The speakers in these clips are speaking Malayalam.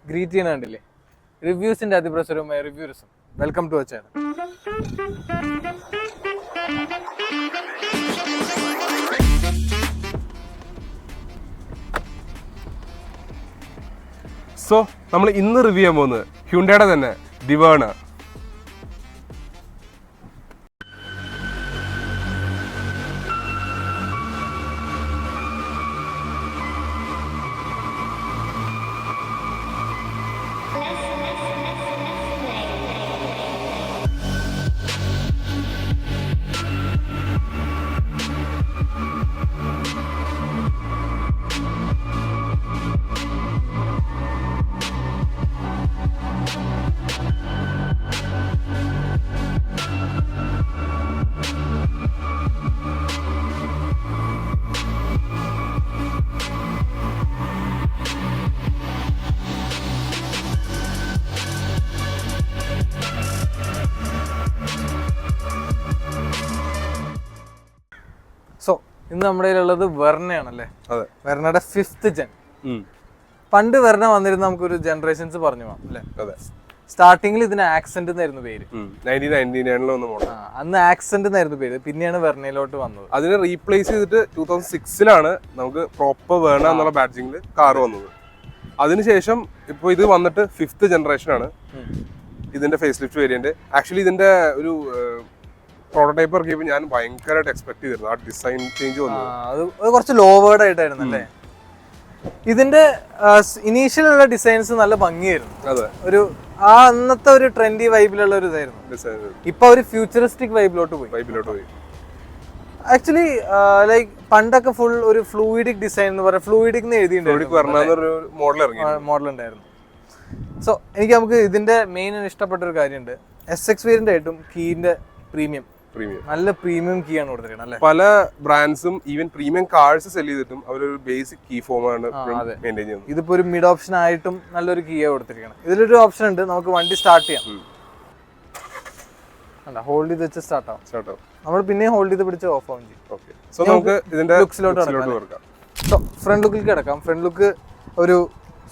ഗ്രീറ്റ് ചെയ്യണ കണ്ടില്ലേ? റിവ്യൂസിന്റെ അതിപ്രസരമായ റിവ്യൂസും. Welcome to our channel. So നമ്മൾ ഇന്ന് റിവ്യൂ ചെയ്യാൻ പോകുന്നത് ഹ്യുണ്ടായുടെ തന്നെ ദിവേണ. സോ ഇന്ന് നമ്മുടെ കയ്യിലുള്ളത് വെർണയാണല്ലേ? അതെ, വെർണയുടെ 5th ജെൻ. പണ്ട് വെർണ വന്നിരുന്ന നമുക്കൊരു ജനറേഷൻസ് പറഞ്ഞു പോവാം അല്ലേ? അതെ. സ്റ്റാർട്ടിങ്ങിൽ ഇതിന് ആക്സെന്റ് എന്നായിരുന്നു പേര്. 1999 അന്ന് ആക്സെന്റ് എന്നായിരുന്നു പേര്. പിന്നെയാണ് വെർണയിലോട്ട് വന്നത്. അതിനെ റീപ്ലേസ് ചെയ്തിട്ട് 2006 നമുക്ക് പ്രോപ്പർ വേണ എന്നുള്ള ബാഡ്ജിങ്ങിൽ കാർ വന്നത്. അതിനുശേഷം ഇപ്പോൾ ഇത് വന്നിട്ട് 5th ജനറേഷൻ ആണ് ഇതിന്റെ ഫേസ് ലിഫ്റ്റ് വേരിയന്റ്. ആക്ച്വലി ഇതിന്റെ ഒരു പ്രോട്ടോടൈപ്പ് ഇറക്കിയപ്പോൾ ഞാൻ ഭയങ്കരമായിട്ട് എക്സ്പെക്ട് ചെയ്തിരുന്നു. ആ ഡിസൈൻ ചേഞ്ച് വന്നത് അത് കുറച്ച് ലോവേർഡ് ആയിട്ടായിരുന്നു അല്ലേ? ഇതിന്റെ ഇനീഷ്യൽ ഉള്ള ഡിസൈൻസ് നല്ല ഭംഗിയായിരുന്നു. അതെ, ഒരു അന്നത്തെ ഒരു ട്രെൻഡി വൈബിലുള്ള ഒരു ഇതായിരുന്നു. ഇപ്പൊ ഒരു ഫ്യൂച്ചറിസ്റ്റിക് വൈബിലോട്ട് പോയി. ആക്ച്വലി ലൈക്ക് പണ്ടൊക്കെ ഫുൾ ഒരു ഫ്ലൂയിഡിക് ഡിസൈൻ എന്ന് പറയാം. ഫ്ലൂയിഡിക് മോഡൽ ഉണ്ടായിരുന്നു. സോ നമുക്ക് ഇതിന്റെ മെയിൻ ഇഷ്ടപ്പെട്ട ഒരു കാര്യമുണ്ട്. SX വേരിയന്റ് ആയിട്ടും കീന്റെ പ്രീമിയം നല്ല പ്രീമിയം കീ ആണ് കൊടുത്തിരിക്കുന്നത് അല്ലേ? പല ബ്രാൻഡ്സും ഈവൻ പ്രീമിയം കാർസ് സെല് ചെയ്തിട്ടും അവരൊരു ബേസിക് കീ ഫോം ആണ് മെയിൻറ്റെയിൻ ചെയ്യുന്നത്. ഇതിപ്പോ ഒരു മിഡ് ഓപ്ഷൻ ആയിട്ടും നല്ലൊരു കീ ആണ് കൊടുത്തിരിക്കുന്നത്. ഇതിലൊരു ഓപ്ഷൻ ഉണ്ട്, നമുക്ക് വണ്ടി സ്റ്റാർട്ട് ചെയ്യാം. ഹോൾഡ് ചെയ്ത് വെച്ച് സ്റ്റാർട്ട് ആവും. നമ്മൾ പിന്നെ ഹോൾഡ് ചെയ്ത് പിടിച്ച് ഓഫ് ആവും ചെയ്യും. സോ നമുക്ക് ഇതിന്റെ ലുക്സിലോട്ട് കിടക്കാം. സോ ഫ്രണ്ട് ലുക്കിൽ കിടക്കാം. ഫ്രണ്ട് ലുക്ക് ഒരു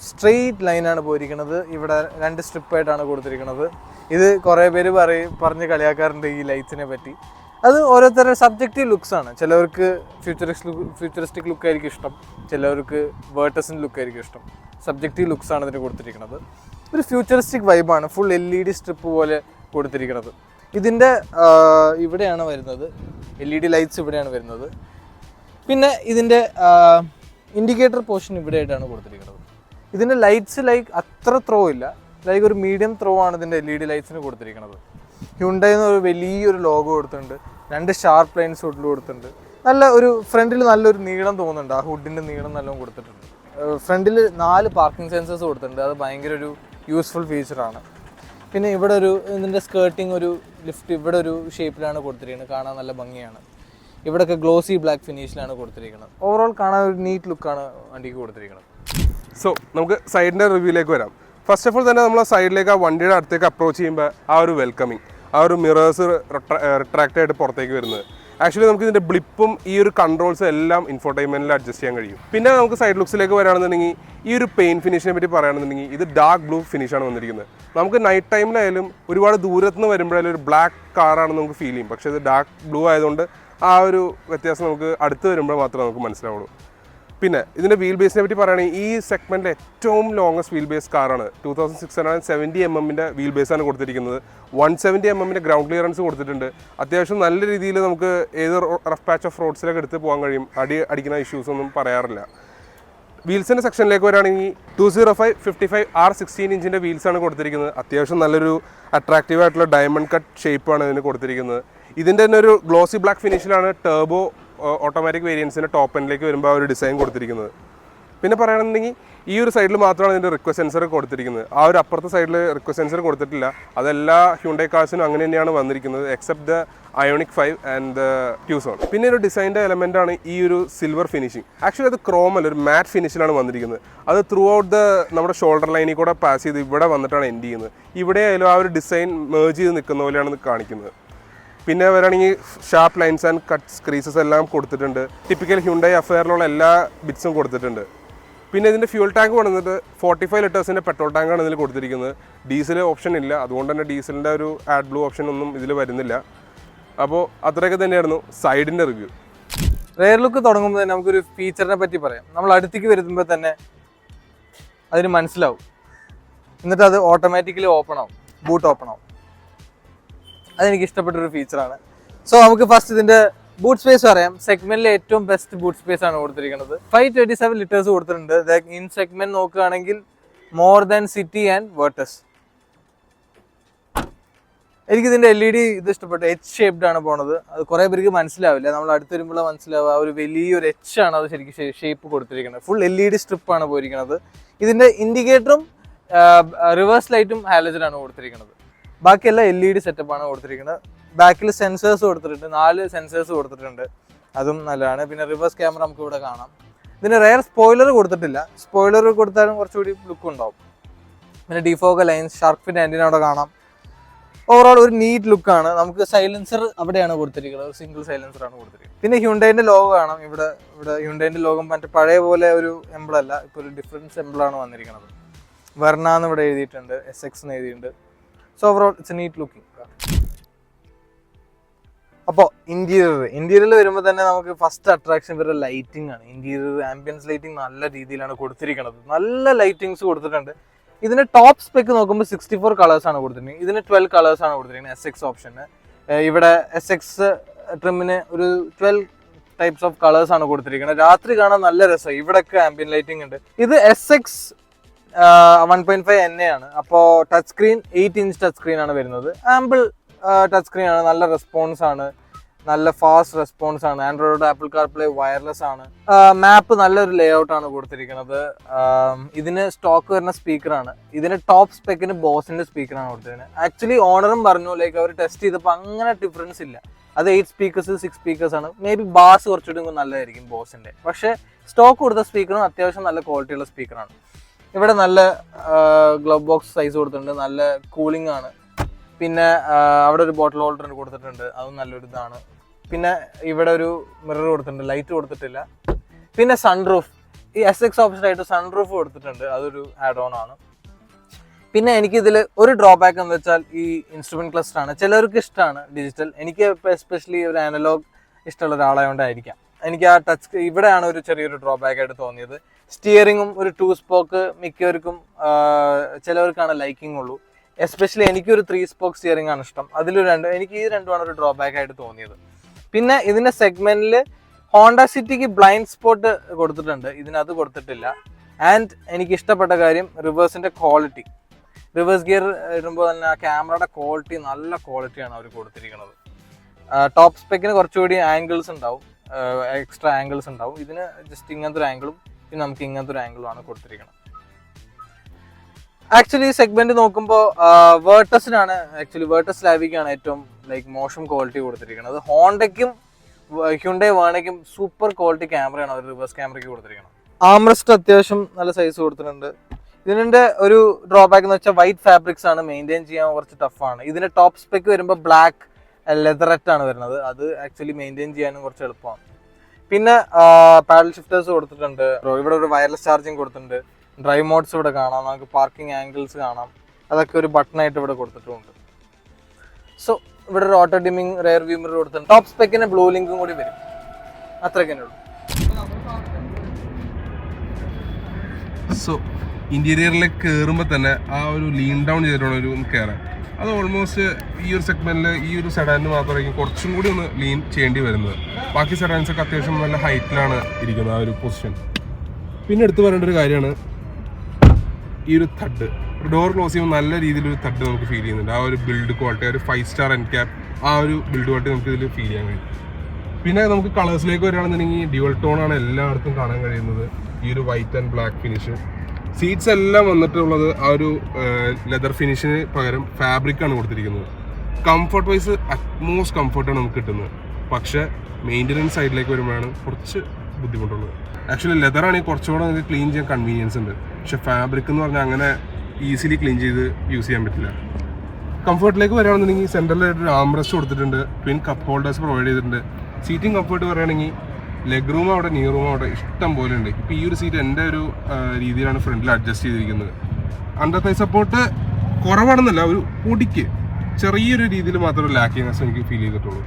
സ്ട്രെയിറ്റ് ലൈനാണ് പോയിരിക്കുന്നത്. ഇവിടെ 2 സ്ട്രിപ്പായിട്ടാണ് കൊടുത്തിരിക്കുന്നത്. ഇത് കുറേ പേര് പറഞ്ഞ് കളിയാക്കാറുണ്ട് ഈ ലൈറ്റ്സിനെ പറ്റി. അത് ഓരോരുത്തരുടെ സബ്ജക്റ്റീവ് ലുക്സ് ആണ്. ചിലവർക്ക് ഫ്യൂച്ചറിസ്റ്റിക് ലുക്ക് ആയിരിക്കും ഇഷ്ടം, ചിലവർക്ക് വേർട്ടസിൻ ലുക്ക് ആയിരിക്കും ഇഷ്ടം. സബ്ജക്റ്റീവ് ലുക്സ് ആണ് ഇതിന് കൊടുത്തിരിക്കുന്നത്. ഒരു ഫ്യൂച്ചറിസ്റ്റിക് വൈബാണ്. ഫുൾ LED സ്ട്രിപ്പ് പോലെ കൊടുത്തിരിക്കുന്നത്. ഇതിൻ്റെ ഇവിടെയാണ് വരുന്നത് LED ലൈറ്റ്സ്, ഇവിടെയാണ് വരുന്നത്. പിന്നെ ഇതിൻ്റെ ഇൻഡിക്കേറ്റർ പോർഷൻ ഇവിടെ ആയിട്ടാണ് കൊടുത്തിരിക്കുന്നത്. ഇതിൻ്റെ ലൈറ്റ്സ് ലൈക്ക് അത്ര ത്രോ ഇല്ല, ലൈക്ക് ഒരു മീഡിയം ത്രോ ആണ് ഇതിൻ്റെ LED ലൈറ്റ്സിന് കൊടുത്തിരിക്കുന്നത്. ഹ്യുണ്ടായി ഒരു വലിയൊരു ലോഗോ കൊടുത്തിട്ടുണ്ട്. 2 ഷാർപ്പ് ലൈൻസ് ഹുഡിൽ കൊടുത്തിട്ടുണ്ട്. നല്ല ഒരു ഫ്രണ്ടിൽ നല്ലൊരു നീളം തോന്നുന്നുണ്ട്. ആ ഹുഡിൻ്റെ നീളം നല്ലോണം കൊടുത്തിട്ടുണ്ട്. ഫ്രണ്ടിൽ 4 പാർക്കിംഗ് സെൻസേഴ്സ് കൊടുത്തിട്ടുണ്ട്. അത് ഭയങ്കര ഒരു യൂസ്ഫുൾ ഫീച്ചറാണ്. പിന്നെ ഇവിടെ ഒരു ഇതിൻ്റെ സ്കേർട്ടിങ് ഒരു ലിഫ്റ്റ് ഇവിടെ ഒരു ഷേപ്പിലാണ് കൊടുത്തിരിക്കുന്നത്. കാണാൻ നല്ല ഭംഗിയാണ്. ഇവിടെയൊക്കെ ഗ്ലോസി ബ്ലാക്ക് ഫിനിഷിലാണ് കൊടുത്തിരിക്കുന്നത്. ഓവറോൾ കാണാൻ ഒരു നീറ്റ് ലുക്കാണ് വണ്ടിക്ക് കൊടുത്തിരിക്കുന്നത്. സോ നമുക്ക് സൈഡിന്റെ റിവ്യൂയിലേക്ക് വരാം. ഫസ്റ്റ് ഓഫ് ഓൾ തന്നെ നമ്മൾ സൈഡിലേക്ക് ആ വണ്ടിയുടെ അടുത്തേക്ക് അപ്രോച്ച് ചെയ്യുമ്പോൾ ആ ഒരു വെൽക്കമിങ്, ആ ഒരു മിറേഴ്സ് റിട്രാക്റ്റ് ആയിട്ട് പുറത്തേക്ക് വരുന്നത്. ആക്ച്വലി നമുക്ക് ഇതിന്റെ ബ്ലിപ്പും ഈ ഒരു കൺട്രോൾസും എല്ലാം ഇൻഫോർടൈൻമെന്റിൽ അഡ്ജസ്റ്റ് ചെയ്യാൻ കഴിയും. പിന്നെ നമുക്ക് സൈഡ് ലുക്സിലേക്ക് വരാണെന്നുണ്ടെങ്കിൽ ഈ ഒരു പെയിന്റ് ഫിനിഷിനെ പറ്റി പറയുകയാണെന്നുണ്ടെങ്കിൽ ഇത് ഡാർക്ക് ബ്ലൂ ഫിനിഷാണ് വന്നിരിക്കുന്നത്. നമുക്ക് നൈറ്റ് ടൈമിലായാലും ഒരുപാട് ദൂരത്ത് നിന്ന് വരുമ്പോഴായാലും ഒരു ബ്ലാക്ക് കാറാണെന്ന് നമുക്ക് ഫീൽ ചെയ്യും. പക്ഷേ ഇത് ഡാർക്ക് ബ്ലൂ ആയതുകൊണ്ട് ആ ഒരു വ്യത്യാസം നമുക്ക് അടുത്ത് വരുമ്പോൾ മാത്രമേ നമുക്ക് മനസ്സിലാവുള്ളൂ. പിന്നെ ഇതിൻ്റെ വീൽ ബേസിനെ പറ്റി പറയുകയാണെങ്കിൽ ഈ സെഗ്മെൻറ്റിലെ ഏറ്റവും ലോങ്ങസ്റ്റ് വീൽ ബേസ് കാറാണ്. 2670 mm വീൽ ബേസാണ് കൊടുത്തിരിക്കുന്നത്. 170 mm ഗ്രൗണ്ട് ക്ലിയറൻസ് കൊടുത്തിട്ടുണ്ട്. അത്യാവശ്യം നല്ല രീതിയിൽ നമുക്ക് ഏത് റഫ് പാച്ച് ഓഫ് റോഡ്സിലൊക്കെ എടുത്ത് പോകാൻ കഴിയും. അടിക്കുന്ന ഇഷ്യൂസ് ഒന്നും പറയാറില്ല. വീൽസിൻ്റെ സെക്ഷനിലേക്ക് വരികയാണെങ്കിൽ 205/55 R16 ഇഞ്ചിൻ്റെ വീൽസാണ് കൊടുത്തിരിക്കുന്നത്. അത്യാവശ്യം നല്ലൊരു അട്രാക്റ്റീവ് ആയിട്ടുള്ള ഡയമണ്ട് കട്ട് ഷേപ്പാണ് ഇതിന് കൊടുത്തിരിക്കുന്നത്. ഇതിൻ്റെ തന്നെ ഒരു ഗ്ലോസി ബ്ലാക്ക് ഫിനിഷിലാണ് ടർബോ ഓട്ടോമാറ്റിക് വേരിയൻസിൻ്റെ ടോപ്പ് എൻഡിലേക്ക് വരുമ്പോൾ ആ ഒരു ഡിസൈൻ കൊടുത്തിരിക്കുന്നത്. പിന്നെ പറയുകയാണെന്നുണ്ടെങ്കിൽ ഈ ഒരു സൈഡിൽ മാത്രമാണ് ഇതിൻ്റെ റിക്വസ്റ്റ് സെൻസർ കൊടുത്തിരിക്കുന്നത്. ആ ഒരു അപ്പുറത്തെ സൈഡിൽ റിക്വസ്റ്റ് സെൻസർ കൊടുത്തിട്ടില്ല. അതെല്ലാ ഹ്യുണ്ടായി കാർസിനും അങ്ങനെ തന്നെയാണ് വന്നിരിക്കുന്നത്, except the Ioniq 5 and the Tucson. പിന്നെ ഒരു ഡിസൈൻ്റെ എലമെൻ്റ് ആണ് ഈ ഒരു സിൽവർ ഫിനിഷിങ്. ആക്ച്വലി അത് ക്രോം അല്ല, ഒരു മാറ്റ് ഫിനിഷിലാണ് വന്നിരിക്കുന്നത്. അത് ത്രൂ ഔട്ട് നമ്മുടെ ഷോൾഡർ ലൈനിൽ കൂടെ പാസ് ചെയ്ത് ഇവിടെ വന്നിട്ടാണ് എൻഡ് ചെയ്യുന്നത്. ഇവിടെ ആയാലും ആ ഒരു ഡിസൈൻ മേർജ് ചെയ്ത് നിൽക്കുന്ന പോലെയാണ് കാണിക്കുന്നത്. പിന്നെ വരികയാണെങ്കിൽ sharp lines and cuts creases എല്ലാം കൊടുത്തിട്ടുണ്ട്. ടിപ്പിക്കൽ ഹ്യുണ്ടായി അഫെയറിലുള്ള എല്ലാ ബിറ്റ്സും കൊടുത്തിട്ടുണ്ട്. പിന്നെ ഇതിൻ്റെ ഫ്യൂൽ ടാങ്ക് വന്നിട്ട് 45 ലിറ്റേഴ്സിൻ്റെ പെട്രോൾ ടാങ്കാണ് ഇതിൽ കൊടുത്തിരിക്കുന്നത്. ഡീസൽ ഓപ്ഷൻ ഇല്ല, അതുകൊണ്ട് തന്നെ ഡീസലിൻ്റെ ഒരു ആഡ് ബ്ലൂ ഓപ്ഷൻ ഒന്നും ഇതിൽ വരുന്നില്ല. അപ്പോൾ അത്രയൊക്കെ തന്നെയായിരുന്നു സൈഡിൻ്റെ റിവ്യൂ. റെയർ ലുക്ക് തുടങ്ങുമ്പോൾ തന്നെ നമുക്കൊരു ഫീച്ചറിനെ പറ്റി പറയാം. നമ്മൾ അടുത്തേക്ക് വരുമ്പോൾ തന്നെ അതിന് മനസ്സിലാവും. എന്നിട്ട് അത് ഓട്ടോമാറ്റിക്കലി ഓപ്പൺ ആവും, ബൂട്ട് ഓപ്പൺ ആവും. അതെനിക്ക് ഇഷ്ടപ്പെട്ടൊരു ഫീച്ചറാണ്. സോ നമുക്ക് ഫസ്റ്റ് ഇതിൻ്റെ ബൂട്ട് സ്പേസ് പറയാം. സെഗ്മെന്റിലെ ഏറ്റവും ബെസ്റ്റ് ബൂട്ട് സ്പേസ് ആണ് കൊടുത്തിരിക്കുന്നത്. 527 ലിറ്റേഴ്സ് കൊടുത്തിട്ടുണ്ട്. ഇൻ സെഗ്മെന്റ് നോക്കുകയാണെങ്കിൽ more than city and vertex. എനിക്ക് ഇതിന്റെ LED ഇത് ഇഷ്ടപ്പെട്ടു. എച്ച് ഷേപ്ഡ് ആണ് പോണത്. അത് കുറെ പേർക്ക് മനസ്സിലാവില്ല, നമ്മൾ അടുത്ത് വരുമ്പോൾ മനസ്സിലാവുക. ഒരു വലിയൊരു എച്ച് ആണ് അത് ശരിക്കും ഷേപ്പ് കൊടുത്തിരിക്കുന്നത്. ഫുൾ LED സ്ട്രിപ്പ് ആണ് പോയിരിക്കുന്നത്. ഇതിന്റെ ഇൻഡിക്കേറ്ററും റിവേഴ്സ് ലൈറ്റും ഹാലജൻ ആണ് കൊടുത്തിരിക്കുന്നത്. ബാക്കിയെല്ലാം LED സെറ്റപ്പ് ആണ് കൊടുത്തിരിക്കുന്നത്. ബാക്കിൽ സെൻസേഴ്സ് കൊടുത്തിട്ടുണ്ട്, 4 സെൻസേഴ്സ് കൊടുത്തിട്ടുണ്ട്, അതും നല്ലതാണ്. പിന്നെ റിവേഴ്സ് ക്യാമറ നമുക്ക് ഇവിടെ കാണാം. ഇതിന് റെയർ സ്പോയിലർ കൊടുത്തിട്ടില്ല. സ്പോയിലർ കൊടുത്താലും കുറച്ചുകൂടി ലുക്ക് ഉണ്ടാവും. പിന്നെ ഡിഫോക്കൽ ലൈൻസ്, ഷാർക്ക് ഫിൻ ആന്റിന അവിടെ കാണാം. ഓവറോൾ ഒരു നീറ്റ് ലുക്കാണ്. നമുക്ക് സൈലൻസർ അവിടെയാണ് കൊടുത്തിരിക്കുന്നത്, സിംഗിൾ സൈലൻസർ ആണ് കൊടുത്തിരിക്കുന്നത്. പിന്നെ ഹ്യുണ്ടൈൻ്റെ ലോഗോ കാണാം. ഇവിടെ ഹ്യുണ്ടൈൻ്റെ ലോഗോ മറ്റേ പഴയ പോലെ ഒരു എംബിൾ അല്ല, ഇപ്പോൾ ഒരു ഡിഫറൻസ് എംബിളാണ് വന്നിരിക്കുന്നത്. വെർണ എന്ന് ഇവിടെ എഴുതിയിട്ടുണ്ട്, SX എന്ന് എഴുതിയിട്ടുണ്ട്. So overall it's neat looking. അപ്പോൾ ഇന്റീരിയറിൽ വരുമ്പോൾ തന്നെ നമുക്ക് ഫസ്റ്റ് അട്രാക്ഷൻ വരുന്ന ലൈറ്റിംഗ് ആണ്. ഇന്റീരിയർ ആംബിയൻസ് ലൈറ്റിംഗ് നല്ല രീതിയിലാണ് കൊടുത്തിരിക്കുന്നത്. നല്ല ലൈറ്റിങ്സ് കൊടുത്തിട്ടുണ്ട്. ഇതിന്റെ ടോപ്പ് സ്പെക്ക് നോക്കുമ്പോൾ 64 കളേഴ്സ് ആണ് കൊടുത്തിരിക്കുന്നത്. ഇതിന് 12 കളേഴ്സ് ആണ് കൊടുത്തിരിക്കുന്നത് SX ഓപ്ഷന്. ഇവിടെ SX ട്രിമിന് ഒരു 12 ടൈപ്സ് ഓഫ് കളേഴ്സ് ആണ് കൊടുത്തിരിക്കുന്നത്. രാത്രി കാണാൻ നല്ല രസമാണ്. ഇവിടെയൊക്കെ ആംബിയൻ ലൈറ്റിംഗ് ഉണ്ട്. ഇത് SX 1.5 NA ആണ്. അപ്പോൾ touch screen 8 inch touch screen ആണ് വരുന്നത്. ആമ്പിൾ ടച്ച് സ്ക്രീൻ ആണ്. നല്ല റെസ്പോൺസ് ആണ്, നല്ല ഫാസ്റ്റ് റെസ്പോൺസ് ആണ്. ആൻഡ്രോയിഡ്, ആപ്പിൾ കാർപ്ലേ വയർലെസ് ആണ്. മാപ്പ് നല്ലൊരു ലേ ഔട്ട് ആണ് കൊടുത്തിരിക്കുന്നത്. ഇതിന് സ്റ്റോക്ക് വരുന്ന സ്പീക്കറാണ്. ഇതിന് ടോപ്പ് സ്പെക്കിന് ബോസിന്റെ സ്പീക്കറാണ് കൊടുത്തിരിക്കുന്നത്. ആക്ച്വലി ഓണറും പറഞ്ഞു, ലൈക്ക് അവർ ടെസ്റ്റ് ചെയ്തപ്പോൾ അങ്ങനെ ഡിഫറൻസ് ഇല്ല. അത് 8 സ്പീക്കേഴ്സ് 6 സ്പീക്കേഴ്സ് ആണ്. മേ ബി ബാസ് കുറച്ചുകൂടി നല്ലതായിരിക്കും ബോസിന്റെ. പക്ഷേ സ്റ്റോക്ക് കൊടുത്ത സ്പീക്കറും അത്യാവശ്യം നല്ല ക്വാളിറ്റിയുള്ള സ്പീക്കറാണ്. ഇവിടെ നല്ല ഗ്ലവ് ബോക്സ് സൈസ് കൊടുത്തിട്ടുണ്ട്, നല്ല കൂളിംഗ് ആണ്. പിന്നെ അവിടെ ഒരു ബോട്ടിൽ ഹോൾഡർ കൊടുത്തിട്ടുണ്ട്, അതും നല്ലൊരു ഇതാണ്. പിന്നെ ഇവിടെ ഒരു മിറർ കൊടുത്തിട്ടുണ്ട്, ലൈറ്റ് കൊടുത്തിട്ടില്ല. പിന്നെ സൺറൂഫ്, ഈ SX ഓപ്ഷനായിട്ട് സൺറൂഫ് കൊടുത്തിട്ടുണ്ട്, അതൊരു ആഡ് ഓൺ ആണ്. പിന്നെ എനിക്കിതിൽ ഒരു ഡ്രോബാക്ക് എന്ന് വെച്ചാൽ ഈ ഇൻസ്ട്രുമെന്റ് ക്ലസ്റ്റർ ആണ്. ചിലർക്ക് ഇഷ്ടമാണ് ഡിജിറ്റൽ, എനിക്ക് എസ്പെഷ്യലി ഒരു അനലോഗ് ഇഷ്ടമുള്ള ഒരാളായതുകൊണ്ടായിരിക്കാം എനിക്ക് ആ ടച്ച് ഇവിടെയാണ് ഒരു ചെറിയൊരു ഡ്രോബാക്ക് ആയിട്ട് തോന്നിയത്. സ്റ്റിയറിങ്ങും ഒരു 2 സ്പോക്ക് മിക്കവർക്കും ചിലവർക്കാണ് ലൈക്കിംഗ് ഉള്ളൂ. എസ്പെഷ്യലി എനിക്കൊരു 3 സ്പോക്ക് സ്റ്റിയറിംഗ് ആണ് ഇഷ്ടം. എനിക്ക് ഈ രണ്ടുമാണ് ഒരു ഡ്രോബാക്ക് ആയിട്ട് തോന്നിയത്. പിന്നെ ഇതിന്റെ സെഗ്മെന്റിൽ ഹോണ്ട സിറ്റിക്ക് ബ്ലൈൻഡ് സ്പോട്ട് കൊടുത്തിട്ടുണ്ട്, ഇതിനത് കൊടുത്തിട്ടില്ല. ആൻഡ് എനിക്ക് ഇഷ്ടപ്പെട്ട കാര്യം റിവേഴ്സിന്റെ ക്വാളിറ്റി. റിവേഴ്സ് ഗിയർ ഇടുമ്പോൾ തന്നെ ആ ക്യാമറയുടെ ക്വാളിറ്റി നല്ല ക്വാളിറ്റിയാണ് അവർ കൊടുത്തിരിക്കുന്നത്. ടോപ്പ് സ്പെക്കിന് കുറച്ചുകൂടി ആംഗിൾസ് ഉണ്ടാവും, എക്സ്ട്രാ ആംഗിൾസ് ഉണ്ടാവും. ഇതിന് ജസ്റ്റ് ഇങ്ങനത്തെ ഒരു ആംഗിളും പിന്നെ നമുക്ക് ഇങ്ങനത്തെ ഒരു ആംഗിളും ആണ് കൊടുത്തിരിക്കുന്നത്. ആക്ച്വലി സെഗ്മെന്റ് നോക്കുമ്പോൾ വേർട്ടസ് ലാവിക്കാണ് ഏറ്റവും മോശം ക്വാളിറ്റി കൊടുത്തിരിക്കുന്നത്. ഹോണ്ടയ്ക്കും ഹ്യുണ്ടൈ വേണയ്ക്കും സൂപ്പർ ക്വാളിറ്റി ക്യാമറയാണ് അവർ റിവേഴ്സ് ക്യാമറയ്ക്ക് കൊടുത്തിരിക്കുന്നത്. ആംറസ്റ്റ് അത്യാവശ്യം നല്ല സൈസ് കൊടുത്തിട്ടുണ്ട്. ഇതിന്റെ ഒരു ഡ്രോബാക്ക് എന്ന് വെച്ചാൽ വൈറ്റ് ഫാബ്രിക്സ് ആണ്, മെയിൻറ്റെയിൻ ചെയ്യാൻ കുറച്ച് ടഫാണ്. ഇതിന്റെ ടോപ്പ് സ്പെക്ക് വരുമ്പോൾ ബ്ലാക്ക് ലെതററ്റ് ആണ് വരുന്നത്, അത് ആക്ച്വലി മെയിൻറ്റെയിൻ ചെയ്യാനും കുറച്ച് എളുപ്പമാണ്. പിന്നെ പാഡൽ ഷിഫ്റ്റേഴ്സ് കൊടുത്തിട്ടുണ്ട്. ഇവിടെ ഒരു വയർലെസ് ചാർജിങ് കൊടുത്തിട്ടുണ്ട്. ഡ്രൈവ് മോഡ്സ് ഇവിടെ കാണാം, നമുക്ക് പാർക്കിംഗ് ആംഗിൾസ് കാണാം, അതൊക്കെ ഒരു ബട്ടണായിട്ട് ഇവിടെ കൊടുത്തിട്ടുണ്ട്. സോ ഇവിടെ ഒരു auto dimming rare view mirror കൊടുത്തിട്ടുണ്ട്. ടോപ്പ് സ്പെക്കിന് ബ്ലൂ ലിങ്കും കൂടി വരും, അത്രയൊക്കെ ഉള്ളൂ. സോ ഇന്റീരിയറിലേക്ക് കയറുമ്പോൾ തന്നെ ആ ഒരു ലീൻ ഡൗൺ ചെയ്തിട്ടുള്ള ഒരു കയറാൻ, അത് ഓൾമോസ്റ്റ് ഈ ഒരു സെഗ്മെന്റിൽ ഈ ഒരു സെഡാനിന് മാത്രമായിരിക്കും കുറച്ചും കൂടി ഒന്ന് ലീൻ ചെയ്യേണ്ടി വരുന്നത്. ബാക്കി സെഡാൻസ് ഒക്കെ അത്യാവശ്യം നല്ല ഹൈറ്റിലാണ് ഇരിക്കുന്നത് ആ ഒരു പൊസിഷൻ. പിന്നെ എടുത്തു പറയേണ്ട ഒരു കാര്യമാണ് ഈ ഒരു തഡ്. ഡോർ ക്ലോസ് ചെയ്യുമ്പോൾ നല്ല രീതിയിലൊരു തഡ് നമുക്ക് ഫീൽ ചെയ്യുന്നുണ്ട്. ആ ഒരു ബിൽഡ് ക്വാളിറ്റി, ഒരു 5 സ്റ്റാർ NCAP ആ ഒരു ബിൽഡ് ക്വാളിറ്റി നമുക്ക് ഇതിൽ ഫീൽ ചെയ്യാൻ കഴിയും. പിന്നെ നമുക്ക് കളേഴ്സിലേക്ക് വരികയാണെന്നുണ്ടെങ്കിൽ ഡ്യുവൽ ടോൺ ആണ് എല്ലായിടത്തും കാണാൻ കഴിയുന്നത്. ഈ ഒരു white and black finish. Seats എല്ലാം വന്നിട്ടുള്ളത് ആ ഒരു ലെതർ ഫിനിഷിന് പകരം ഫാബ്രിക്കാണ് കൊടുത്തിരിക്കുന്നത്. കംഫർട്ട് വൈസ് അറ്റ്മോസ്റ്റ് കംഫർട്ടാണ് നമുക്ക് കിട്ടുന്നത്. പക്ഷേ മെയിൻ്റനൻസ് സൈഡിലേക്ക് വരുമ്പോഴാണ് കുറച്ച് ബുദ്ധിമുട്ടുള്ളത്. ആക്ച്വലി ലെതറാണെങ്കിൽ കുറച്ചുകൂടെ നമുക്ക് ക്ലീൻ ചെയ്യാൻ കൺവീനിയൻസ് ഉണ്ട്. പക്ഷെ ഫാബ്രിക് എന്ന് പറഞ്ഞാൽ അങ്ങനെ ഈസിലി ക്ലീൻ ചെയ്ത് യൂസ് ചെയ്യാൻ പറ്റില്ല. കംഫർട്ടിലേക്ക് വരികയാണെന്നുണ്ടെങ്കിൽ സെൻറ്ററിലായിട്ട് ഒരു ആംറസ്റ്റ് കൊടുത്തിട്ടുണ്ട്. ട്വിൻ കപ്പ് ഹോൾഡേഴ്സ് പ്രൊവൈഡ് ചെയ്തിട്ടുണ്ട്. സീറ്റിംഗ് കംഫർട്ട് പറയുകയാണെങ്കിൽ ലെഗ് റൂം അവിടെ നീ റൂം അവിടെ ഇഷ്ടം പോലെ ഉണ്ട്. ഇപ്പം ഈ ഒരു സീറ്റ് എൻ്റെ ഒരു രീതിയിലാണ് ഫ്രണ്ടിൽ അഡ്ജസ്റ്റ് ചെയ്തിരിക്കുന്നത്. അണ്ടർ തൈ സപ്പോർട്ട് കുറവാണെന്നല്ല, ഒരു പൊടിക്ക് ചെറിയൊരു രീതിയിൽ മാത്രമേ ലാക്കിങ്നെസ് എനിക്ക് ഫീൽ ചെയ്തിട്ടുള്ളൂ.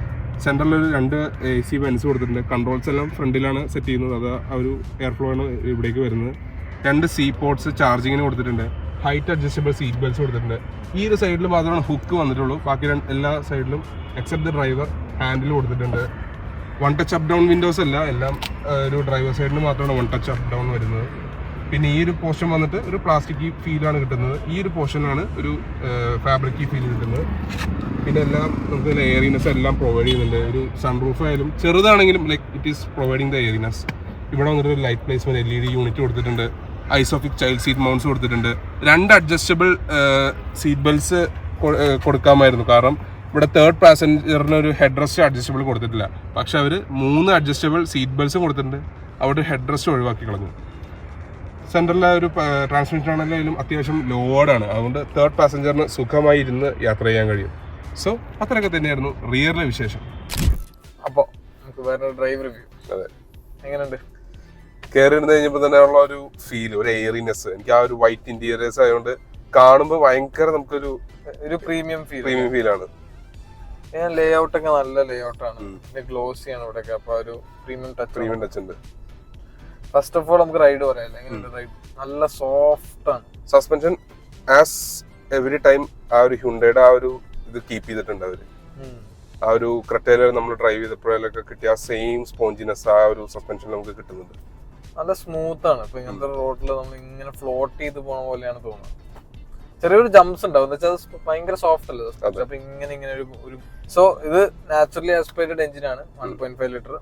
സെൻറ്ററിൽ ഒരു 2 AC വെൻസ് കൊടുത്തിട്ടുണ്ട്. കൺട്രോൾസ് എല്ലാം ഫ്രണ്ടിലാണ് സെറ്റ് ചെയ്യുന്നത്. അത് ആ ഒരു എയർ ഫ്ലോ ആണ് ഇവിടേക്ക് വരുന്നത്. 2 സീ പോർട്സ് ചാർജിങ്ങിന് കൊടുത്തിട്ടുണ്ട്. ഹൈറ്റ് അഡ്ജസ്റ്റബിൾ സീറ്റ് ബെൽറ്റ്സ് കൊടുത്തിട്ടുണ്ട്. ഈ ഒരു സൈഡിൽ മാത്രമാണ് ഹുക്ക് വന്നിട്ടുള്ളൂ. ബാക്കി എല്ലാ സൈഡിലും എക്സെപ്റ്റ് ദ ഡ്രൈവർ ഹാൻഡിൽ കൊടുത്തിട്ടുണ്ട്. 1 ടച്ച് അപ്പ് ഡൗൺ വിൻഡോസ് അല്ല, എല്ലാം ഒരു ഡ്രൈവർ സൈഡിൽ മാത്രമാണ് 1 ടച്ച് അപ്പ് ഡൗൺ വരുന്നത്. പിന്നെ ഈ ഒരു പോർഷൻ വന്നിട്ട് ഒരു പ്ലാസ്റ്റിക് ഫീലാണ് കിട്ടുന്നത്. ഈ ഒരു പോർഷനാണ് ഒരു ഫാബ്രിക് ഫീൽ കിട്ടുന്നത്. പിന്നെ എല്ലാം നമുക്ക് എയറിനെസ് എല്ലാം പ്രൊവൈഡ് ചെയ്യുന്നുണ്ട്. ഒരു സൺറൂഫ് ആയാലും ചെറുതാണെങ്കിലും like it is providing the airiness. ഇവിടെ വന്നിട്ട് ഒരു ലൈറ്റ് പ്ലേസ്മെന്റ് LED യൂണിറ്റ് കൊടുത്തിട്ടുണ്ട്. ഐസോഫിക് ചൈൽഡ് സീറ്റ് മൗണ്ട്സ് കൊടുത്തിട്ടുണ്ട്. 2 അഡ്ജസ്റ്റബിൾ സീറ്റ് ബെൽറ്റ്സ് കൊടുക്കാമായിരുന്നു. കാരണം ഇവിടെ തേർഡ് പാസഞ്ചറിന് ഒരു ഹെഡ് റെസ്റ്റ് അഡ്ജസ്റ്റബിൾ കൊടുത്തിട്ടില്ല. പക്ഷെ അവർ 3 അഡ്ജസ്റ്റബിൾ സീറ്റ് ബെൽറ്റ്സും കൊടുത്തിട്ടുണ്ട്. അവിടെ ഹെഡ് റെസ്റ്റ് ഒഴിവാക്കി കളഞ്ഞു. സെൻറ്ററിലെ ഒരു ട്രാൻസ്മിഷൻ ആണെങ്കിലും അത്യാവശ്യം ലോഡാണ്. അതുകൊണ്ട് തേർഡ് പാസഞ്ചറിന് സുഖമായി ഇരുന്ന് യാത്ര ചെയ്യാൻ കഴിയും. സോ അത്രയൊക്കെ തന്നെയായിരുന്നു റിയറിലെ വിശേഷം. അപ്പോൾ നമുക്ക് വേറെ ഡ്രൈവ് റിവ്യൂ. അതെ, എങ്ങനെയുണ്ട്? കയറി ഇരുന്ന് കഴിഞ്ഞപ്പോൾ തന്നെ ഉള്ള ഒരു ഫീൽ, ഒരു എയറിനെസ്, എനിക്ക് ആ ഒരു വൈറ്റ് ഇന്റീരിയേഴ്സ് ആയതുകൊണ്ട് കാണുമ്പോൾ ഭയങ്കര നമുക്കൊരു പ്രീമിയം ഫീലാണ്. ലേ ഔട്ട് ഒക്കെ നല്ല ലേ ഔട്ടാണ്. ഗ്ലോസി ആണ് ഇവിടെയൊക്കെ. അപ്പൊ ഒരു പ്രീമിയം ടച്ച് ഉണ്ട്. ഫസ്റ്റ് ഓഫ് ഓൾ നമുക്ക് റൈഡ് പറയാം. എങ്ങനെയുണ്ട് റൈഡ്? നല്ല സോഫ്റ്റ് ആണ്. സസ്പെൻഷൻ ആസ് എവറി ടൈം ആ ഒരു ഹ്യുണ്ടയുടെ ആ ഒരു ഇത് കീപ്പ് ചെയ്തിട്ടുണ്ട് അവര്. ആ ഒരു ക്രെറ്റയിൽ നമ്മൾ ഡ്രൈവ് ചെയ്തപ്പോഴൊക്കെ കിട്ടിയ ആ സെയിം സ്പോഞ്ചിനെസ് ആ ഒരു സസ്പെൻഷൻ നമുക്ക് കിട്ടുന്നുണ്ട്. നല്ല സ്മൂത്ത് ആണ്. ഇപ്പൊ ഇങ്ങനത്തെ റോഡിൽ നമ്മൾ ഇങ്ങനെ ഫ്ലോട്ട് ചെയ്ത് പോണ പോലെയാണ് തോന്നുന്നത്. ചെറിയൊരു ജംപ്സ് ഉണ്ടാവും. എന്താ വെച്ചാൽ ഭയങ്കര സോഫ്റ്റ് അല്ലേ. അപ്പൊ ഇങ്ങനെ ഒരു സോ ഇത് നാച്ചുറലി ആസ്പിറേറ്റഡ് എഞ്ചിനാണ്. 1.5 ലിറ്റർ.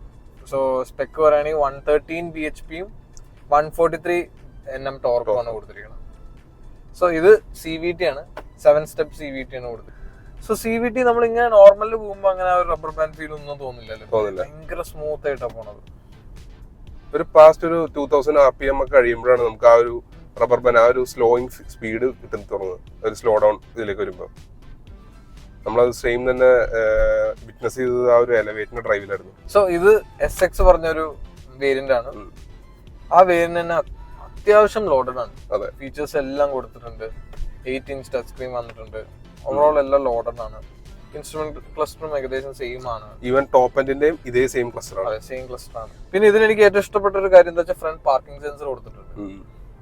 സോ സ്പെക്ക് പറയുകയാണെങ്കിൽ 113 bhp-യും 143 Nm ടോർക്കുമാണ് കൊടുത്തിരിക്കുന്നത്. സോ ഇത് CVT ആണ്. 7 സ്റ്റെപ്പ് CVT ആണ് കൊടുത്തത്. സോ CVT നമ്മൾ ഇങ്ങനെ നോർമലിൽ പോകുമ്പോൾ അങ്ങനെ ഒരു റബ്ബർ ബാൻഡ് ഫീൽ ഒന്നും തോന്നില്ലല്ലോ. ഭയങ്കര സ്മൂത്ത് ആയിട്ടാണ് പോണത്. ഒരു പാസ്റ്റ് ഒരു 2000 RPM ഒക്കെ കഴിയുമ്പോഴാണ് നമുക്ക് ആ ഒരു റബ്ബർ ബാൻഡ് ആ ഒരു സ്ലോയിങ് സ്പീഡ് കിട്ടുന്ന തുടങ്ങുന്നത്. ഒരു സ്ലോ ഡൗൺ ഇതിലേക്ക് വരുമ്പോൾ നമ്മളത് സെയിം തന്നെ വിറ്റ്നസ് ചെയ്തത് ആ ഒരു എലവേറ്റിന്റെ ഡ്രൈവിലായിരുന്നു. സോ ഇത് SX പറഞ്ഞൊരു വേരിയന്റ് ആണ്. ആ വേരിയന്റ് തന്നെ അത്യാവശ്യം ലോഡഡ് ആണ്. ഫീച്ചേഴ്സ് എല്ലാം കൊടുത്തിട്ടുണ്ട്. 8 ഇഞ്ച് ടച്ച് സ്ക്രീൻ വന്നിട്ടുണ്ട്. ഓവറോൾ എല്ലാം ലോഡഡ് ആണ്. ഇൻസ്ട്രുമെന്റ് ക്ലസ്റ്ററും ഏകദേശം സെയിം ആണ്. ഈവൻ ടോപ്പ് എൻഡിന്റെയും ഇതേ സെയിം ക്ലസ്റ്റർ ആണ്. സെയിം ക്ലസ്റ്റർ ആണ്. പിന്നെ ഇതിൽ എനിക്ക് ഏറ്റവും ഇഷ്ടപ്പെട്ട ഒരു കാര്യം എന്താ വെച്ചാൽ ഫ്രണ്ട് പാർക്കിംഗ് സെൻസർ കൊടുത്തിട്ടുണ്ട്.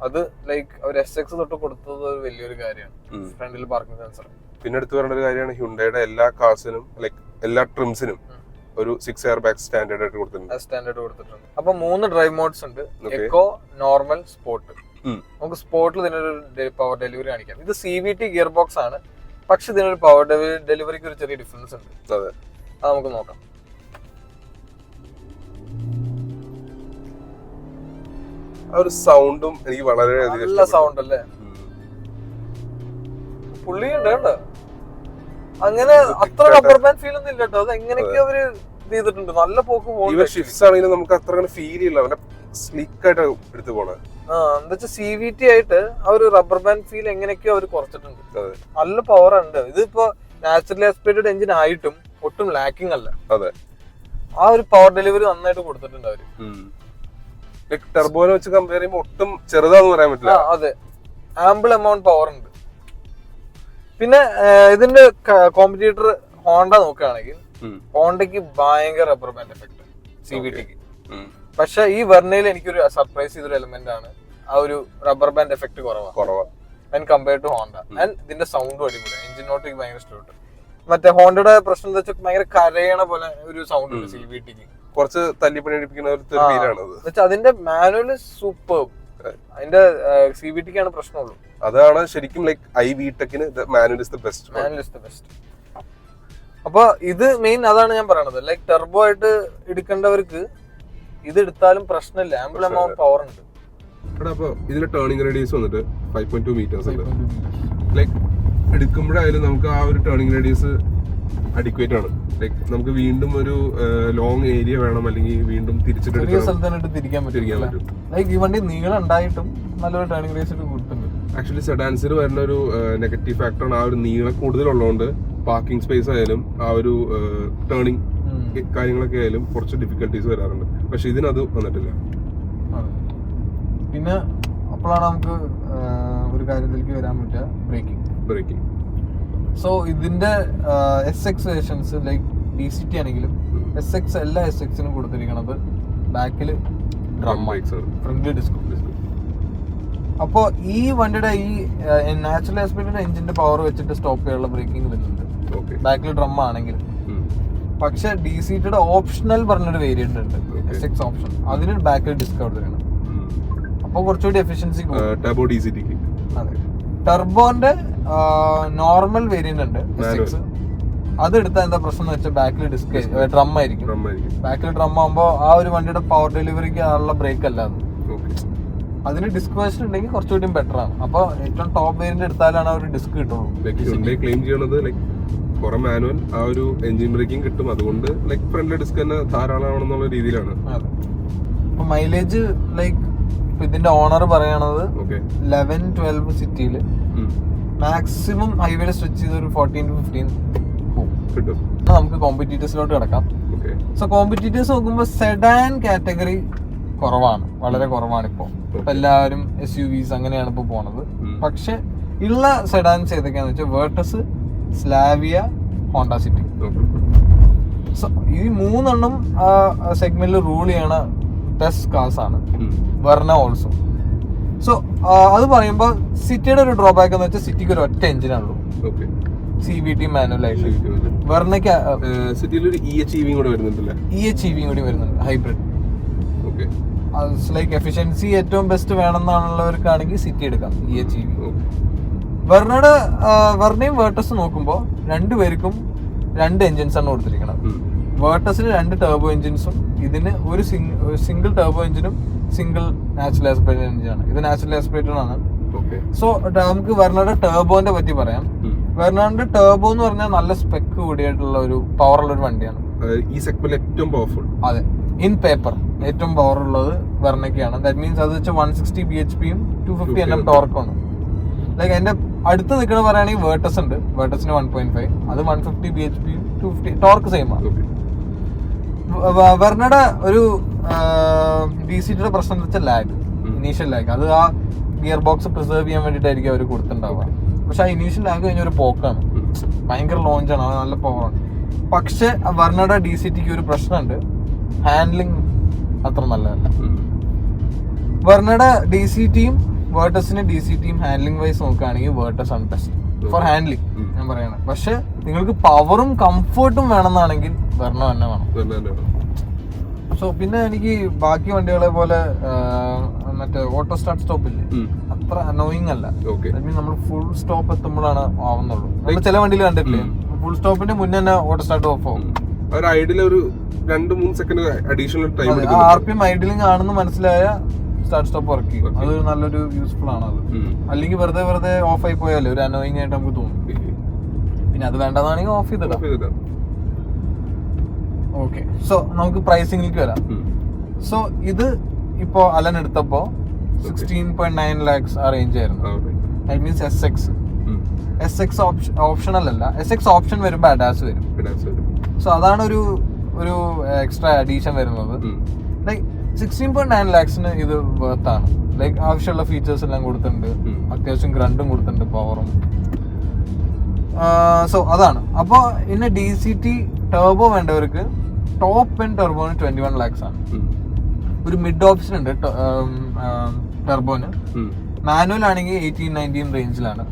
അത് ലൈക്ക് അവർ SX തൊട്ട് കൊടുത്തത് ഒരു വലിയൊരു കാര്യമാണ്. ഫ്രണ്ടിൽ പാർക്കിംഗ് സെൻസർ. പിന്നെ എടുത്തു പറയേണ്ട ഒരു കാര്യമാണ് ഹ്യുണ്ടയുടെ എല്ലാ കാർസിനും ലൈക്ക് എല്ലാ ട്രിംസിനും ഒരു 6 എയർ ബാഗ് സ്റ്റാൻഡേർഡ് ആയിട്ട് കൊടുത്തിട്ടുണ്ട്. അപ്പൊ 3 ഡ്രൈവ് മോഡ്സ് ഉണ്ട്. Eco, normal, sport. നമുക്ക് സ്പോർട്ടിൽ ഇതിനൊരു പവർ ഡെലിവറി കാണിക്കാം. ഇത് CVT ഗിയർ ബോക്സ് ആണ്. പക്ഷെ ഇതിനൊരു പവർ ഡെലിവറിക്ക് ഒരു ചെറിയ ഡിഫറൻസ് ഉണ്ട്. അത് നമുക്ക് നോക്കാം. ആ ഒരു സൗണ്ടും എനിക്ക് വളരെ നല്ല സൗണ്ട് അല്ലേ. പുള്ളിയുണ്ട് കേട്ടോ. അങ്ങനെ അത്ര റബ്ബർ ബാൻഡ് ഫീൽ ഒന്നും ഇല്ല കേട്ടോ. അത് എങ്ങനെയൊക്കെ അവര് ചെയ്തിട്ടുണ്ട്. നല്ല പോക്ക് പോകും. ഷിഫ്റ്റ്സ് ആണെങ്കിലും നമുക്ക് അത്ര ഫീൽ ചെയ്യില്ല. അവനെ സ്ലിക്ക് ആയിട്ട് എടുത്തു പോണേ. എന്താ വെച്ചാൽ CVT ആയിട്ട് ആ ഒരു റബ്ബർ ബാൻഡ് ഫീൽ എങ്ങനെയൊക്കെയോ അവർ കുറച്ചിട്ടുണ്ട്. നല്ല പവർ ഉണ്ട്. ഇതിപ്പോ നാച്ചുറലി ആസ്പിറേറ്റഡ് എഞ്ചിൻ ആയിട്ടും ഒട്ടും ലാക്കിംഗ് അല്ല. അതെ, ആ ഒരു പവർ ഡെലിവറി നന്നായിട്ട് കൊടുത്തിട്ടുണ്ട് അവര്. ടെർബോനെ വെച്ച് കമ്പയർ ചെയ്യുമ്പോൾ ഒട്ടും ചെറുതാന്ന് പറയാൻ പറ്റില്ല. അതെ, ആമ്പിൾ എമൗണ്ട് പവർ ഉണ്ട്. പിന്നെ ഇതിന്റെ കോമ്പറ്റീറ്റർ ഹോണ്ട നോക്കുകയാണെങ്കിൽ ഹോണ്ടയ്ക്ക് ഭയങ്കര റബ്ബർ ബാൻഡ് എഫക്ട് CVTക്ക്. പക്ഷെ ഈ വെർണയിൽ എനിക്കൊരു സർപ്രൈസ് ചെയ്തൊരു എലിമെന്റ് ആണ് ആ ഒരു റബ്ബർ ബാൻഡ് എഫക്ട് കുറവാണ് കമ്പയർ ടു ഹോണ്ട. ആൻഡ് ഇതിന്റെ സൗണ്ടും അടിപൊളി. എഞ്ചിൻ നോട്ട് എനിക്ക് ഭയങ്കര ഇഷ്ടപ്പെട്ടു. മറ്റേ ഹോണ്ടയുടെ പ്രശ്നം എന്താ വെച്ചാൽ ഭയങ്കര കരയണ പോലെ ഒരു സൗണ്ട് ഉണ്ട് CVTക്ക്. കുറച്ച് തല്ലിപ്പണിപ്പിക്കുന്ന അതിന്റെ മാനുവല് സൂപ്പർ. അതിന്റെ CVTക്കാണ് പ്രശ്നമുള്ളൂ. അതാണ് ശരിക്കും ലൈക്ക് iVTECന് മാനുവൽ ഇസ് ദ ബെസ്റ്റ്. അപ്പൊ ഇത് മെയിൻ അതാണ് ഞാൻ പറയണത്. ലൈക്ക് ടെർബോ ആയിട്ട് എടുക്കേണ്ടവർക്ക് ഇത് എടുത്താലും പ്രശ്നമില്ല. ആമ്പിൾ എമൗണ്ട് പവർ ഉണ്ട്. അപ്പൊ ഇതിന്റെ ടേണിംഗ് റേഡിയസ് വന്നിട്ട് 5.2 മീറ്റേഴ്സ് ഉണ്ട്. ലൈക്ക് എടുക്കുമ്പോഴായാലും നമുക്ക് ആ ഒരു ടേണിംഗ് റേഡിയസ് അഡിക്വേറ്റ് ആണ്. ലൈക്ക് നമുക്ക് വീണ്ടും ഒരു ലോങ് ഏരിയ വേണം, അല്ലെങ്കിൽ വീണ്ടും തിരിച്ചിട്ട് തിരിക്കാൻ പറ്റും. ലൈക്ക് ഈ വണ്ടി നീളം ഉണ്ടായിട്ടും നല്ലൊരു ടേണിംഗ് റേഡിയസ് കൊടുത്തിട്ടുണ്ട്. ആക്ച്വലി സെഡാൻസിൽ വരുന്ന ഒരു നെഗറ്റീവ് ഫാക്ടറാണ് ആ ഒരു നീളം കൂടുതലുള്ളതുകൊണ്ട് പാർക്കിംഗ് സ്പേസ് ആയാലും ആ ഒരു ടേണിംഗ് കാര്യങ്ങളൊക്കെ ആയാലും കുറച്ച് ഡിഫിക്കൽട്ടീസ് വരാറുണ്ട്. പക്ഷെ ഇതിനത് വന്നിട്ടില്ല. പിന്നെ അപ്പോഴാണ് നമുക്ക് ഒരു കാര്യത്തിലേക്ക് വരാൻ പറ്റുക, ബ്രേക്കിംഗ്. സോ ഇതിന്റെ SX വേർഷൻസ് ലൈക്ക് DCT ആണെങ്കിലും SX എല്ലാ SX-നും കൊടുത്തിരിക്കുന്നത് ബാക്കിൽ ഡ്രം ബൈക്സ്, ഫ്രണ്ടിൽ ഡിസ്ക്. അപ്പോൾ ഈ വണ്ടിയുടെ ഈ നാച്ചുറൽ ആസ്പെക്റ്റിന്റെ എഞ്ചിന്റെ പവർ വെച്ചിട്ട് സ്റ്റോപ്പ് ചെയ്യാനുള്ള ബ്രേക്കിംഗ് വരുന്നുണ്ട് ബാക്കിൽ ഡ്രം ആണെങ്കിൽ. പക്ഷെ DCTയുടെ ഓപ്ഷണൽ പറഞ്ഞൊരു വേരിയന്റ് ഉണ്ട്, SX ഓപ്ഷൻ, അതിന് ബാക്കിൽ ഡിസ്ക് കൊടുത്തിരിക്കണം. അപ്പോൾ കുറച്ചുകൂടി എഫിഷ്യൻസി ടർബോ DCT. അതെ, ടർബോന്റെ നോർമൽ വേരിയന്റ് ഉണ്ട് SX. അതെടുത്താൽ എന്താ പ്രശ്നം എന്ന് വെച്ചാൽ ബാക്കിൽ ഡിസ്ക് ഡ്രം ആയിരിക്കും. ബാക്കിൽ ഡ്രം ആകുമ്പോൾ ആ ഒരു വണ്ടിയുടെ പവർ ഡെലിവറിക്ക് ആളുള്ള ബ്രേക്ക് അല്ല അത്. അതിന് ഡിസ്ക് വേർഷൻ ഉണ്ടെങ്കിൽ കുറച്ചുകൂടി ബെറ്റർ ആണ്. അപ്പൊ ഏറ്റവും ടോപ്പ് വേരിയന്റ് എടുത്താലാണ് ആ ഒരു ഡിസ്ക് കിട്ടുള്ളൂ. ക്ലെയിം ചെയ്യണത് കുറെ മാനുവൽ ആ ഒരു എഞ്ചിൻ ബ്രേക്കിംഗ് കിട്ടും, അതുകൊണ്ട് ഫ്രണ്ട് ഡിസ്ക് തന്നെ ധാരാളമാണെന്നുള്ള രീതിയിലാണ്. അപ്പൊ മൈലേജ് ഇതിന്റെ ഓണർ പറയണത് 11-12 സിറ്റിയില് മാക്സിമം ഹൈവേയിൽ സ്വിച്ച് ചെയ്ത് ഒരു 14 to 15 പോകും. നമുക്ക് കോമ്പറ്റീറ്റേഴ്സിലോട്ട് കിടക്കാം. സോ കോമ്പറ്റീറ്റേഴ്സ് നോക്കുമ്പോൾ സെഡാൻ കാറ്റഗറി കുറവാണ്, വളരെ കുറവാണ് ഇപ്പൊ. എല്ലാവരും SUVs അങ്ങനെയാണ് ഇപ്പൊ പോണത്. പക്ഷെ ഉള്ള സെഡാൻസ് ഏതൊക്കെയാന്ന് വെച്ചാൽ vertex, Slavia, Honda city. So ഈ മൂന്നെണ്ണം സെഗ്മെന്റിൽ റൂൾ ചെയ്യണ ബെസ്റ്റ് കാർസ് ആണ്. Verna also. സോ അത് പറയുമ്പോൾ സിറ്റിയുടെ ഒരു ഡ്രോബാക്ക് എന്ന് വെച്ചാൽ സിറ്റിക്ക് ഒരു ഒറ്റ എഞ്ചിനാണുള്ളൂ, CVT മാനുവൽ ആയിട്ട്. വെർണയ്ക്ക് EHEV കൂടി വരുന്നുണ്ട്, ഹൈബ്രിഡ്. ലൈക്ക് എഫിഷ്യൻസി ഏറ്റവും ബെസ്റ്റ് വേണമെന്നുള്ളവർക്കാണെങ്കിൽ സിറ്റി എടുക്കാം, EHEV. വെർണയും വേർട്ടസ് നോക്കുമ്പോൾ രണ്ടുപേർക്കും 2 എഞ്ചിൻസ് ആണ് കൊടുത്തിരിക്കുന്നത്. വേർട്ടസിന് 2 ടർബോ എഞ്ചിൻസും ഇതിന് ഒരു സിംഗിൾ ടർബോ എഞ്ചിനും സിംഗിൾ നാച്ചുറൽ ആസ്പിറേറ്റഡ് എഞ്ചിനാണ്. ഇത് നാച്ചുറൽ ആസ്പിറേറ്റഡ് ആണ്. സോ നമുക്ക് വെർണയുടെ ടർബോന്റെ പറ്റി പറയാം. വെർണയുടെ ടർബോ എന്ന് പറഞ്ഞാൽ നല്ല സ്പെക്ക് കൂടിയായിട്ടുള്ള ഒരു പവറുള്ള ഒരു വണ്ടിയാണ്. ഈ സെഗ്മെന്റിൽ ഏറ്റവും പവർഫുൾ. അതെ, ഇൻ പേപ്പർ ഏറ്റവും പവർ ഉള്ളത് വെർണയ്ക്കാണ്. ദാറ്റ് മീൻസ് അത് വെച്ചാൽ 160 bhpയും 250 Nm ടോർക്കാണ്. ലൈക്ക് എന്റെ അടുത്ത് നിൽക്കണ പറയുകയാണെങ്കിൽ വേർട്ടസ് ഉണ്ട്, വേർട്ടസിന് 1.5, അത് 150 bhpയും 250 ടോർക്ക് സെയിം ആണ്. വെർണയുടെ ഒരു DCTയുടെ പ്രശ്നം എന്ന് വെച്ചാൽ ലാഗ്, ഇനീഷ്യൽ ലാഗ്. അത് ആ ഗിയർ ബോക്സ് പ്രിസർവ് ചെയ്യാൻ വേണ്ടിയിട്ടായിരിക്കും അവർ കൊടുത്തിട്ടുണ്ടാവുക. പക്ഷെ ആ ഇനീഷ്യൽ ലാഗ് കഴിഞ്ഞ ഒരു പോക്കാണ്, ഭയങ്കര ലോഞ്ചാണ്, അത് നല്ല പവറാണ്. പക്ഷെ വെർണയുടെ DCTക്ക് ഒരു പ്രശ്നമുണ്ട്, ഹാൻഡ്ലിംഗ് അത്ര നല്ലതല്ല. വെർണയുടെ DCTയും വേർട്ടസിന് DCTയും ഹാൻഡ്ലിംഗ് വൈസ് നോക്കുകയാണെങ്കിൽ വേർട്ടസ് ആണ് ബെസ്റ്റ് ഫോർ ഹാൻഡ്ലിംഗ് ഞാൻ പറയണത്. പക്ഷെ നിങ്ങൾക്ക് പവറും കംഫർട്ടും വേണമെന്നാണെങ്കിൽ വെർണ തന്നെ വേണം. സോ പിന്നെ എനിക്ക് ബാക്കി വണ്ടികളെ പോലെ മറ്റേ ഓട്ടോ സ്റ്റാർട്ട് സ്റ്റോപ്പ് ഇല്ലേ, അത്ര അനോയിങ് അല്ല. നമ്മൾ ഫുൾ സ്റ്റോപ്പ് എത്തുമ്പോഴാണ് ആവുന്നുള്ളൂ. നമ്മൾ ചില വണ്ടിയിൽ കണ്ടിട്ടില്ലേ, ഫുൾ സ്റ്റോപ്പിന്റെ മുന്നേ തന്നെ ഓട്ടോ സ്റ്റാർട്ട് ഓഫ് ആവും. ഒരു 2-3 സെക്കൻഡ് അഡീഷണൽ ടൈം RPM ഐഡിലിംഗ് ആണെന്ന് മനസ്സിലായ സ്റ്റാർട്ട് സ്റ്റോപ്പ് വർക്ക് ചെയ്യും. അത് നല്ലൊരു യൂസ്ഫുൾ ആണ് അത്. അല്ലെങ്കിൽ വെറുതെ ഓഫ് ആയി പോയാലേ ഒരു അനോയിങ് ആയിട്ട് നമുക്ക് തോന്നും. പിന്നെ അത് വേണ്ടതാണെങ്കിൽ ഓഫ് ചെയ്തിടാം. ഓക്കെ, സോ നമുക്ക് പ്രൈസിംഗിലേക്ക് വരാം. സോ ഇത് ഇപ്പോ അലൻ എടുത്തപ്പോ 16.9 lakhs ആ റേഞ്ച് ആയിരുന്നു. ദാറ്റ് മീൻസ് SX ഓപ്ഷണൽ അല്ല, SX ഓപ്ഷൻ വരുമ്പോൾ അഡാസ് വരും. സോ അതാണ് ഒരു എക്സ്ട്രാ അഡീഷൻ വരുന്നത്. ലൈക്ക് 16.9 lakhsന് ഇത് വേർത്താണ്. ലൈക്ക് ആവശ്യമുള്ള ഫീച്ചേഴ്സ് എല്ലാം കൊടുത്തിട്ടുണ്ട്, അത്യാവശ്യം ഗ്രണ്ടും കൊടുത്തിട്ടുണ്ട്, പവറും. സോ അതാണ്. അപ്പോൾ ഇന്ന് DCT ടർബോ വേണ്ടവർക്ക് ടോപ്പ് എൻഡ് ടർബോന് 21 lakhs ആണ്. ഒരു മിഡ് ഓപ്ഷൻ ഉണ്ട് ടർബോന്. മാനുവൽ ആണെങ്കിൽ 18-19 റേഞ്ചിലാണ്.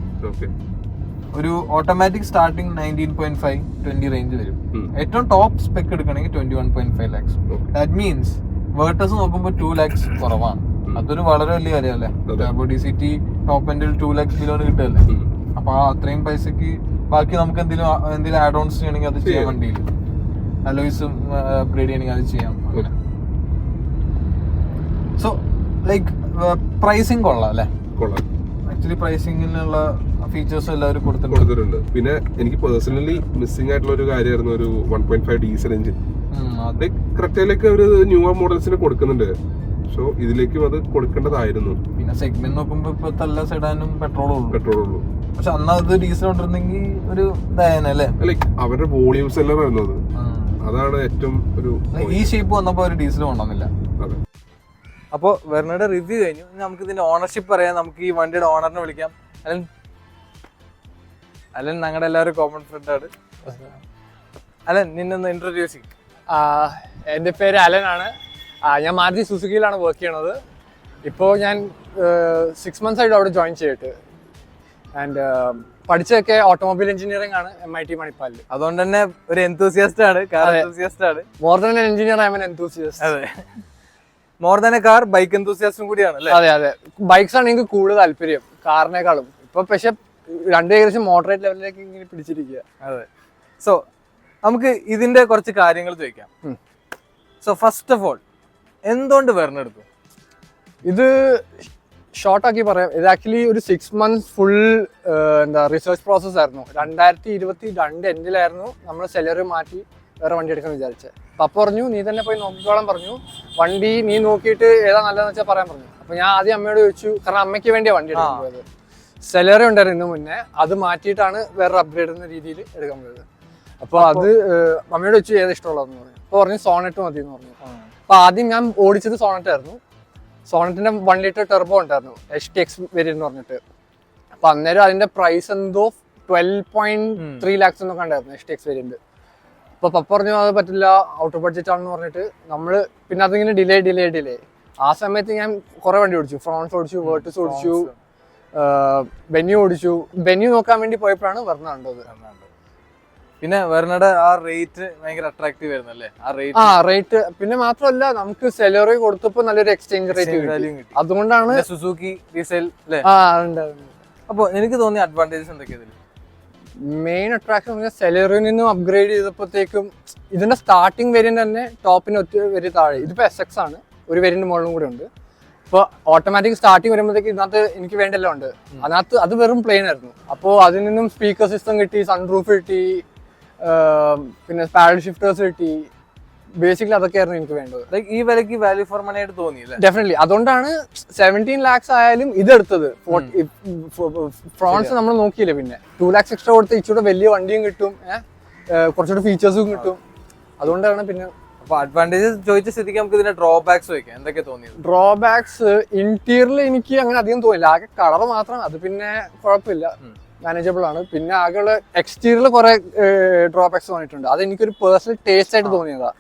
ഒരു ഓട്ടോമാറ്റിക് സ്റ്റാർട്ടിങ് 19.5-20 റേഞ്ച് വരും. ഏറ്റവും ടോപ്പ് സ്പെക്ക് എടുക്കണമെങ്കിൽ 21.5 lakhs. ദാറ്റ് മീൻസ് വേർട്ടസ് നോക്കുമ്പോൾ 2 lakhs കുറവാണ്. അതൊരു വളരെ വലിയ കാര്യമല്ലേ. ടർബോ DCT ടോപ്പ് എൻഡിൽ 2 lakhs ബിലോന് കിട്ടുമല്ലേ. അപ്പൊ അത്രയും പൈസക്ക് ബാക്കി നമുക്ക് എന്തെങ്കിലും ആഡ് ഓൺസ് ചെയ്യണമെങ്കിൽ അത് ചെയ്യാൻ വണ്ടിയിൽ, അലോയ്സും അപ്ഗ്രേഡ് ചെയ്യണമെങ്കിൽ അത് ചെയ്യാം. അങ്ങനെ സോ ലൈക്ക് പ്രൈസിങ് കൊള്ളാം അല്ലേ. ആക്ച്വലി പ്രൈസിങ്ങിനുള്ള ഫീച്ചേഴ്സ് എല്ലാവരും കൊടുത്തിട്ടുണ്ട്. പിന്നെ എനിക്ക് പേഴ്സണലി മിസ്സിംഗ് ആയിട്ടുള്ള ഒരു കാര്യമായിരുന്നു ഒരു 1.5 ഡീസൽ എഞ്ചിൻ. ക്രെറ്റയിലേക്ക് ഒരു ന്യൂവർ മോഡൽസിന് കൊടുക്കുന്നുണ്ട്. സോ ഇതിലേക്കും അത് കൊടുക്കേണ്ടതായിരുന്നു. പിന്നെ സെഗ്മെന്റ് നോക്കുമ്പോ ഇപ്പത്തെ എല്ലാ സെഡാനും പെട്രോൾ ഉള്ളൂ. പക്ഷെ അന്ന് അത് ഡീസൽ കൊണ്ടിരുന്നെങ്കിൽ ഒരു ഇതായനല്ലേ. അവരുടെ വോളിയൂംസ് എല്ലാം വരുന്നത് അതാണ് ഏറ്റവും ഒരു ഈ ഷേപ്പ് വന്നപ്പോൾ ഒരു ഡീസൽ കൊണ്ടുവന്നില്ല. അതെ. അപ്പോൾ വെർണയുടെ റിവ്യൂ കഴിഞ്ഞു. നമുക്ക് ഇതിന്റെ ഓണർഷിപ്പ് പറയാം. നമുക്ക് ഈ വണ്ടിയുടെ ഓണറിനെ വിളിക്കാം. അലൻ ഞങ്ങളുടെ എല്ലാവരും കോമൺ ഫ്രണ്ടാണ്. അലൻ, നിന്നൊന്ന് ഇൻട്രൊഡ്യൂസ് ചെയ്യും. എൻ്റെ പേര് അലൻ ആണ്. ഞാൻ മാരുതി സുസുക്കിയിലാണ് വർക്ക് ചെയ്യണത്. ഇപ്പോൾ ഞാൻ 6 months ആയിട്ട് അവിടെ ജോയിൻ ചെയ്തിട്ട്. ആൻഡ് പഠിച്ചതൊക്കെ ഓട്ടോമൊബൈൽ എഞ്ചിനീയറിംഗ് ആണ് MIT മണിപ്പാലിൽ. അതുകൊണ്ട് തന്നെ ഒരു എന്തൂസിയാസ്റ്റ് ആണ്, കാർ എന്തൂസിയാസ്റ്റ് ആണ്. More than an engineer I am an enthusiast. അതെ, more than a car bike എന്തൂസിയാസ്റ്റും കൂടിയാണ് അല്ലേ? അതെ അതെ, ബൈക്സ് ആണ് എനിക്ക് കൂടുതൽ താല്പര്യം കാറിനേക്കാളും. ഇപ്പൊ പക്ഷെ രണ്ടും ഏകദേശം മോഡറേറ്റ് ലെവലിലേക്ക് ഇങ്ങനെ പിടിച്ചിരിക്കുക. അതെ. സോ നമുക്ക് ഇതിന്റെ കുറച്ച് കാര്യങ്ങൾ ചോദിക്കാം. സോ ഫസ്റ്റ് ഓഫ് ഓൾ, എന്തുകൊണ്ട് വെർണ എടുത്തു? ഇത് ഷോർട്ടാക്കി പറയാം. ഇത് ആക്ച്വലി ഒരു 6 months ഫുൾ റിസർച്ച് പ്രോസസ് ആയിരുന്നു. 2022 എൻഡിലായിരുന്നു നമ്മൾ സെലറി മാറ്റി വേറെ വണ്ടി എടുക്കാൻ വിചാരിച്ചത്. പപ്പ പറഞ്ഞു നീ തന്നെ പോയി നോക്കിക്കോളാൻ പറഞ്ഞു. വണ്ടി നീ നോക്കിയിട്ട് ഏതാ നല്ലതെന്ന് വെച്ചാൽ പറയാൻ പറഞ്ഞു. അപ്പൊ ഞാൻ ആദ്യം അമ്മയോട് ചോദിച്ചു, കാരണം അമ്മയ്ക്ക് വേണ്ടിയാണ് വണ്ടി എടുക്കാൻ പോയത്. സെലറി ഉണ്ടായിരുന്നു ഇന്ന് മുന്നേ, അത് മാറ്റിയിട്ടാണ് വേറെ അപ്ഗ്രേഡ് എന്ന രീതിയിൽ എടുക്കാൻ പോയത്. അപ്പൊ അത് അമ്മയോട് ചോദിച്ചു ഏതാ ഇഷ്ടമുള്ളതെന്ന് പറഞ്ഞു. അപ്പൊ പറഞ്ഞു സോണറ്റ് മതി എന്ന് പറഞ്ഞു. അപ്പൊ ആദ്യം ഞാൻ ഓടിച്ചത് സോണറ്റ് ആയിരുന്നു. സോണറ്റിന്റെ 1 liter ടെർബോ ഉണ്ടായിരുന്നു, HTX വേരിയന്റ് എന്ന് പറഞ്ഞിട്ട്. അപ്പൊ അന്നേരം അതിന്റെ പ്രൈസ് എന്തോ 12.3 lakhs എന്നൊക്കെ ഉണ്ടായിരുന്നു HTX വേരിയന്റ്. അപ്പൊ പപ്പ പറഞ്ഞു അത് പറ്റില്ല, ഔട്ട് ഓഫ് ബഡ്ജറ്റ് ആണെന്ന് പറഞ്ഞിട്ട് നമ്മള് പിന്നെ അതിങ്ങനെ ഡിലേ. ആ സമയത്ത് ഞാൻ കുറെ വണ്ടി ഓടിച്ചു. ഫ്രോൺസ് ഓടിച്ചു, വേർട്ടസ് ഓടിച്ചു, ബെന്യു ഓടിച്ചു. ബെന്യു നോക്കാൻ വേണ്ടി പോയപ്പോഴാണ് വെർണ കണ്ടത്. പിന്നെ വെർണയുടെ ആ റേറ്റ് ഭയങ്കര അട്രാക്റ്റീവ് ആയിരുന്നു അല്ലേ? ആ റേറ്റ് പിന്നെ മാത്രമല്ല നമുക്ക് സെലറി കൊടുത്തപ്പോ നല്ലൊരു എക്സ്ചേഞ്ച് റേറ്റ് കിട്ടി. അതുകൊണ്ടാണ് സുസുക്കി ഡീസൽ അല്ലേ? അപ്പൊ എനിക്ക് തോന്നിയ അഡ്വാൻറ്റേജസ് എന്തൊക്കെയാണ്? മെയിൻ അട്രാക്ഷൻ പറഞ്ഞാൽ സെലറിയിൽ നിന്നും അപ്ഗ്രേഡ് ചെയ്തപ്പോഴത്തേക്കും ഇതിന്റെ സ്റ്റാർട്ടിംഗ് വേരിയന്റ് തന്നെ ടോപ്പിന് ഒറ്റ വരി താഴെ. ഇതിപ്പോ SX ആണ്, ഒരു വേരിയന്റ് മുകളിലും കൂടെ ഉണ്ട്. ഇപ്പൊ ഓട്ടോമാറ്റിക് സ്റ്റാർട്ടിങ് വരുമ്പോഴത്തേക്ക് ഇതിനകത്ത് എനിക്ക് വേണ്ടല്ലോ ഉണ്ട്. അതിനകത്ത് അത് വെറും പ്ലെയിൻ ആയിരുന്നു. അപ്പോൾ അതിൽ നിന്നും സ്പീക്കർ സിസ്റ്റം കിട്ടി, സൺറൂഫ് കിട്ടി, പിന്നെ പാഡൽ ഷിഫ്റ്റേഴ്സ് കിട്ടി. ബേസിക്കലി അതൊക്കെയായിരുന്നു എനിക്ക് വേണ്ടത്. ലൈക്ക് ഈ വിലക്ക് വാല്യൂ ഫോർ മണി ആയിട്ട് തോന്നി. ഡെഫിനറ്റ്ലി. അതുകൊണ്ടാണ് 17 lakhs ആയാലും ഇതെടുത്തത്. ഫ്രോൺസ് നമ്മൾ നോക്കിയില്ല. പിന്നെ 2 lakhs എക്സ്ട്രാ കൊടുത്ത് ഇച്ചിരി വലിയ വണ്ടിയും കിട്ടും, കുറച്ചുകൂടെ ഫീച്ചേഴ്സും കിട്ടും. അതുകൊണ്ടാണ് പിന്നെ. അപ്പൊ അഡ്വാൻറ്റേജസ് ചോദിച്ച സ്ഥിതിക്ക് നമുക്ക് ഇതിന്റെ ഡ്രോബാക്സ് ചോദിക്കാം. എന്തൊക്കെ തോന്നിയത്? ഡ്രോബാക്സ് ഇന്റീരിയറിൽ എനിക്ക് അങ്ങനെ അധികം തോന്നില്ല. ആകെ കളർ മാത്രം, അത് പിന്നെ കുഴപ്പമില്ല, മാനേജബിൾ ആണ്. പിന്നെ ആകെയുള്ള എക്സ്റ്റീരിയറിൽ കുറെ ഡ്രോബാക്സ് തോന്നിയിട്ടുണ്ട്. അത് എനിക്കൊരു പേഴ്സണൽ ടേസ്റ്റ് ആയിട്ട് തോന്നിയതാ.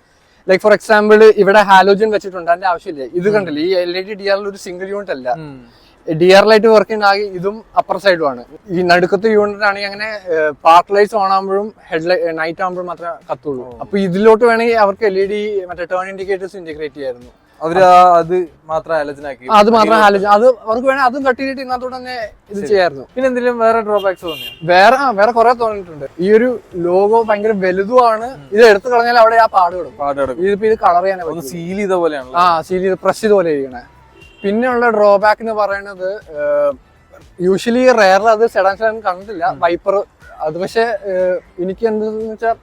ലൈക്ക് ഫോർ എക്സാമ്പിൾ ഇവിടെ ഹാലോജൻ വെച്ചിട്ടുണ്ട്, അതിന്റെ ആവശ്യമില്ല. ഇത് കണ്ടില്ല, ഈ LED DRL ഒരു സിംഗിൾ യൂണിറ്റ് അല്ല, DRL ആയിട്ട് വർക്ക് ചെയ്യുന്ന ആകെ ഇതും അപ്പർ സൈഡും ആണ്. ഈ നടുക്കത്തെ യൂണിറ്റ് ആണെങ്കിൽ അങ്ങനെ പാർക്ക് ലൈറ്റ്സ് ഓൺ ആകുമ്പോഴും ഹെഡ് നൈറ്റ് ആകുമ്പോഴും മാത്രമേ കത്തുള്ളൂ. അപ്പൊ ഇതിലോട്ട് വേണമെങ്കിൽ അവർക്ക് LED മറ്റേ ടേൺ ഇൻഡിക്കേറ്റേഴ്സ് ഇന്റഗ്രേറ്റ് ചെയ്യായിരുന്നു. അവര് അത് മാത്രം ഹാലജനാക്കി, അത് മാത്രം ഹാലജൻ, അത് അവർക്ക് വേണേൽ അതും കട്ട് ചെയ്തിട്ട് ഇതിനകത്തോടെ തന്നെ ഇത് ചെയ്യായിരുന്നു. പിന്നെ എന്തെങ്കിലും വേറെ ഡ്രോബാക്സ് തോന്നിയോ? വേറെ കുറെ തോന്നിയിട്ടുണ്ട്. ഈ ഒരു ലോഗോ ഭയങ്കര വലുതുമാണ്. ഇത് എടുത്തു കളഞ്ഞാൽ അവിടെ ആ പാട് കിടക്കും. ഇതിപ്പോ ഇത് കളർ ചെയ്യാൻ സീൽ ചെയ്ത പോലെയാണ്. സീൽ ചെയ്ത് പ്രസ് ചെയ്ത പോലെ ഇരിക്കണേ. പിന്നെ ഉള്ള ഡ്രോബാക്ക് എന്ന് പറയുന്നത് യൂഷ്വലി റെയറിൽ അത് സെഡാൻ കണ്ടിട്ടില്ല, വൈപ്പർ. അത് പക്ഷെ എനിക്ക് എന്താന്ന് വെച്ചാൽ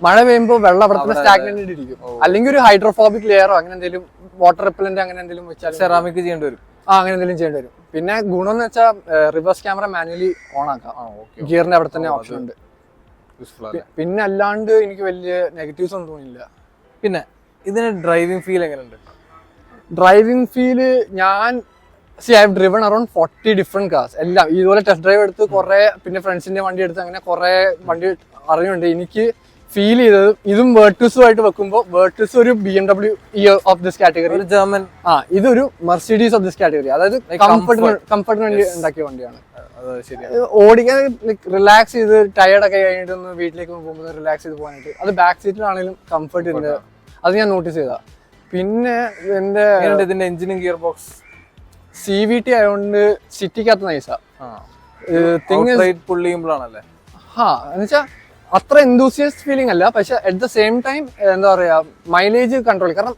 മഴ പെയ്യുമ്പോൾ വെള്ളം അവിടെ തന്നെ സ്റ്റാഗ്നന്റ് ഇരിക്കും. അല്ലെങ്കിൽ ഒരു ഹൈഡ്രോഫോബിക് ലെയറോ അങ്ങനെ എന്തെങ്കിലും വാട്ടർ റിപ്പലന്റ് അങ്ങനെ എന്തെങ്കിലും വെച്ചാൽ സെറാമിക് ചെയ്യേണ്ടി വരും. അങ്ങനെ എന്തെങ്കിലും ചെയ്യേണ്ടി വരും. പിന്നെ ഗുണം എന്ന് വെച്ചാൽ റിവേഴ്സ് ക്യാമറ മാനുവലി ഓൺ ആക്കാം, ഗിയറിന്റെ അവിടെ തന്നെ ഓപ്ഷൻ ഉണ്ട്. പിന്നെ അല്ലാണ്ട് എനിക്ക് വലിയ നെഗറ്റീവ്സ് ഒന്നും തോന്നിയില്ല. പിന്നെ ഇതിന് ഡ്രൈവിംഗ് ഫീൽ എങ്ങനെയുണ്ട്? ഡ്രൈവിംഗ് ഫീല് ഞാൻ I have driven around 40 different cars. എല്ലാം ഇതുപോലെ ടെസ്റ്റ് ഡ്രൈവ് എടുത്ത് കുറെ, പിന്നെ ഫ്രണ്ട്സിന്റെ വണ്ടി എടുത്ത് അങ്ങനെ കുറെ വണ്ടി അറിയുന്നുണ്ട്. എനിക്ക് ഫീൽ ചെയ്തത് ഇതും വേർട്ടസുമായിട്ട് വെക്കുമ്പോൾ വേർട്ടസ് ഒരു BMW of this category, German. ഇതൊരു മെർസിഡീസ് ഓഫ് ദിസ് കാറ്റഗറി. അതായത് കംഫർട്ടിന് വേണ്ടി ഉണ്ടാക്കിയ വണ്ടിയാണ്. ഓടിക്കാൻ റിലാക്സ് ചെയ്ത് ടയർഡൊക്കെ കഴിഞ്ഞിട്ട് ഒന്ന് വീട്ടിലേക്ക് പോകുമ്പോൾ റിലാക്സ് ചെയ്ത് പോകാനായിട്ട്. അത് ബാക്ക് സീറ്റിലാണെങ്കിലും കംഫർട്ട് ഉണ്ട്, അത് ഞാൻ നോട്ടീസ് ചെയ്താ. പിന്നെ ഇതിന്റെ എഞ്ചിനും ഗിയർ ബോക്സ് CVT ആയതുകൊണ്ട് സിറ്റിക്കകത്ത് നൈസാ. പുള്ളിയുമ്പോഴാണല്ലേ എന്നുവെച്ചാ അത്ര എന്തൂസിയസ്റ്റ് ഫീലിംഗ് അല്ല, പക്ഷെ അറ്റ് ദ സെയിം ടൈം എന്താ പറയാ മൈലേജ് കൺട്രോൾ. കാരണം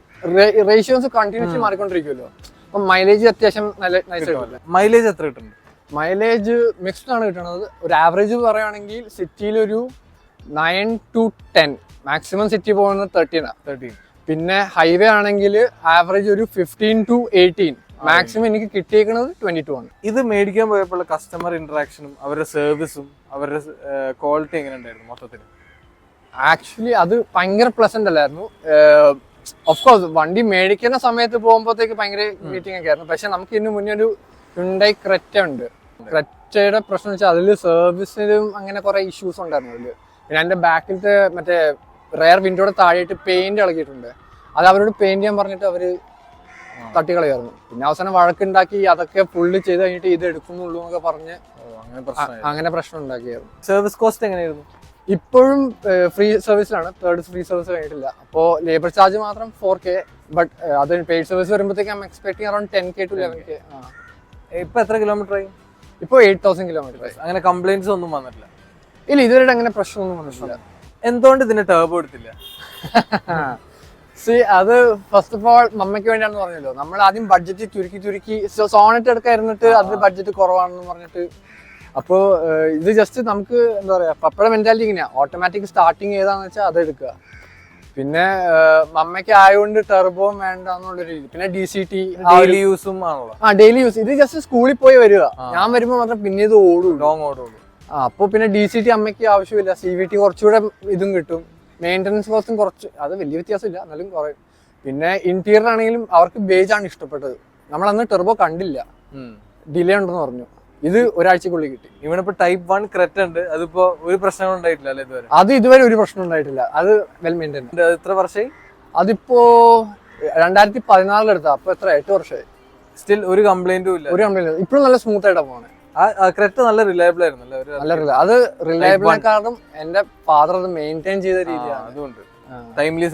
റേഷ്യോസ് കണ്ടിന്യൂസ്ലി മാറിക്കൊണ്ടിരിക്കുമല്ലോ. അപ്പൊ മൈലേജ് അത്യാവശ്യം നല്ല നൈസ് കിട്ടില്ല. മൈലേജ് എത്ര കിട്ടുന്നുണ്ട്? മൈലേജ് മിക്സ്ഡ് ആണ് കിട്ടുന്നത്. ഒരു ആവറേജ് പറയുകയാണെങ്കിൽ സിറ്റിയിൽ ഒരു 9 to 10, മാക്സിമം സിറ്റി പോകുന്നത് 13. പിന്നെ ഹൈവേ ആണെങ്കിൽ ആവറേജ് ഒരു 15 to 18, മാക്സിമം എനിക്ക് കിട്ടിയേക്കുന്നത് 22 ആണ്. ഇത് മേടിക്കാൻ പോയപ്പോൾ കസ്റ്റമർ ഇന്ററാക്ഷനും അവരുടെ സർവീസും അവരുടെ ക്വാളിറ്റി എങ്ങനെ ഉണ്ടായിരുന്നു മൊത്തത്തിൽ? ആക്ച്വലി അത് ഭയങ്കര പ്ലസന്റ് അല്ലായിരുന്നു. ഓഫ് കോഴ്സ് വണ്ടി മേടിക്കുന്ന സമയത്ത് പോകുമ്പോഴത്തേക്ക് ഭയങ്കര മീറ്റിംഗ് ഒക്കെ ആയിരുന്നു. പക്ഷെ നമുക്ക് ഇതിന് മുന്നേ ഒരു ഹ്യുണ്ടായി ക്രെറ്റ ഉണ്ട്. ക്രെറ്റയുടെ പ്രശ്നം വെച്ചാൽ അതിൽ സർവീസിലും അങ്ങനെ കുറെ ഇഷ്യൂസ് ഉണ്ടായിരുന്നു അതില്. പിന്നെ അതിന്റെ ബാക്കിലത്തെ മറ്റേ റെയർ വിൻഡോയുടെ താഴെയിട്ട് പെയിന്റ് ഇളകിയിട്ടുണ്ട്. അത് അവരോട് പെയിന്റ് ചെയ്യാൻ പറഞ്ഞിട്ട് അവര് തട്ടിക്കളയായിരുന്നു. പിന്നെ അവസാനം വഴക്കുണ്ടാക്കി അതൊക്കെ ഫുള്ള് ചെയ്ത് കഴിഞ്ഞിട്ട് ഇത് എടുക്കുന്നുള്ളൂ എന്നൊക്കെ പറഞ്ഞ് അങ്ങനെ പ്രശ്നം ഉണ്ടാക്കിയായിരുന്നു. സർവീസ് കോസ്റ്റ് എങ്ങനെയായിരുന്നു? ഇപ്പോഴും ഫ്രീ സർവീസിലാണ്, തേർഡ് ഫ്രീ സർവീസ് കഴിഞ്ഞിട്ടില്ല. അപ്പോൾ ലേബർ ചാർജ് മാത്രം 4K, ബട്ട് അത് പെയ്ഡ് സർവീസ് വരുമ്പോഴത്തേക്ക് I expecting around 10K to 11K. ഇപ്പൊ എത്ര കിലോമീറ്റർ ആയി? ഇപ്പോൾ 8,000 കിലോമീറ്റർ. അങ്ങനെ കംപ്ലൈന്റ്സ് ഒന്നും വന്നിട്ടില്ല? ഇല്ല, ഇതുവരെ അങ്ങനെ പ്രശ്നമൊന്നും വന്നിട്ടില്ല. എന്തുകൊണ്ട് ഇതിന് ടർബോ എടുത്തില്ല? അത് ഫസ്റ്റ് ഓഫ് ഓൾ മമ്മയ്ക്ക് വേണ്ടിയാണെന്ന് പറഞ്ഞല്ലോ. നമ്മൾ ആദ്യം ബഡ്ജറ്റ് ചുരുക്കി സോണറ്റ് എടുക്കായിരുന്നിട്ട് അത് ബഡ്ജറ്റ് കുറവാണെന്ന് പറഞ്ഞിട്ട്. അപ്പോൾ ഇത് ജസ്റ്റ് നമുക്ക് എന്താ പറയാ, പപ്പയുടെ മെന്റാലിറ്റി ഇങ്ങനെയാ, ഓട്ടോമാറ്റിക് സ്റ്റാർട്ടിങ് ഏതാന്ന് വെച്ചാൽ അത് എടുക്കുക. പിന്നെ മമ്മയ്ക്ക് ആയതുകൊണ്ട് ടെർബോം വേണ്ട എന്നുള്ള രീതി. പിന്നെ DCT ഡെയിലി യൂസും ആണല്ലോ. Daily use. ഇത് ജസ്റ്റ് സ്കൂളിൽ പോയി വരിക, ഞാൻ വരുമ്പോൾ മാത്രം പിന്നെ ഇത് ഓടും, ലോങ് ഓടുള്ളൂ. അപ്പോൾ പിന്നെ DCT അമ്മയ്ക്ക് ആവശ്യമില്ല. CVT കുറച്ചുകൂടെ ഇതും കിട്ടും. മെയിൻ്റനൻസ് കോസ്റ്റും കുറച്ച്, അത് വലിയ വ്യത്യാസമില്ല, എന്നാലും കുറയും. പിന്നെ ഇന്റീരിയർ ആണെങ്കിലും അവർക്ക് ബേജ് ആണ് ഇഷ്ടപ്പെട്ടത്. നമ്മൾ അന്ന് ടെർബോ കണ്ടില്ല, ഡിലേ ഉണ്ടെന്ന് പറഞ്ഞു. ഇത് ഒരാഴ്ചക്കുള്ളിൽ കിട്ടി. ഇവനിപ്പോ Type 1 ക്രെറ്റ ഉണ്ട്, അതിപ്പോ ഒരു പ്രശ്നങ്ങളും ഉണ്ടായിട്ടില്ല അല്ലേ ഇതുവരെ? അത് ഇതുവരെ ഒരു പ്രശ്നം ഉണ്ടായിട്ടില്ല. അത് വെൽ മെയിൻറ്റൈൻ. എത്ര വർഷമായി? അതിപ്പോ 2014 എടുത്താ, അപ്പൊ എത്ര 8 വർഷമായി. സ്റ്റിൽ ഒരു കംപ്ലൈന്റും ഇല്ല? ഒരു കംപ്ലൈന്റ്. ഇപ്പോഴും നല്ല സ്മൂത്ത് ആയിട്ടാ പോണേ. ക്രെറ്റ നല്ല റിലയബിൾ ആയിരുന്നു. നല്ല അത് റിലയബിൾ കാരണം എന്റെ ഫാദർ അത് മെയിൻറ്റെയിൻ ചെയ്ത രീതിയാണ്. അതുകൊണ്ട് ടൈംലി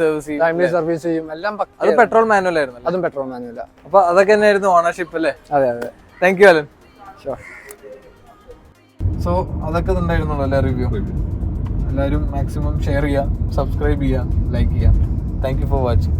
സർവീസ് ചെയ്യും എല്ലാം. അത് പെട്രോൾ മാനുവൽ ആയിരുന്നു? അതും പെട്രോൾ മാനുവൽ. അപ്പൊ അതൊക്കെ തന്നെയായിരുന്നു ഓണർഷിപ്പ് അല്ലേ? അതെ അതെ. Thank you Alan. Sure. So അതൊക്കെ ഉണ്ടായിരുന്നുള്ളൂ എല്ലാ റിവ്യൂ. എല്ലാവരും മാക്സിമം ഷെയർ ചെയ്യുക, സബ്സ്ക്രൈബ് ചെയ്യുക, ലൈക്ക് ചെയ്യുക. Thank you for watching.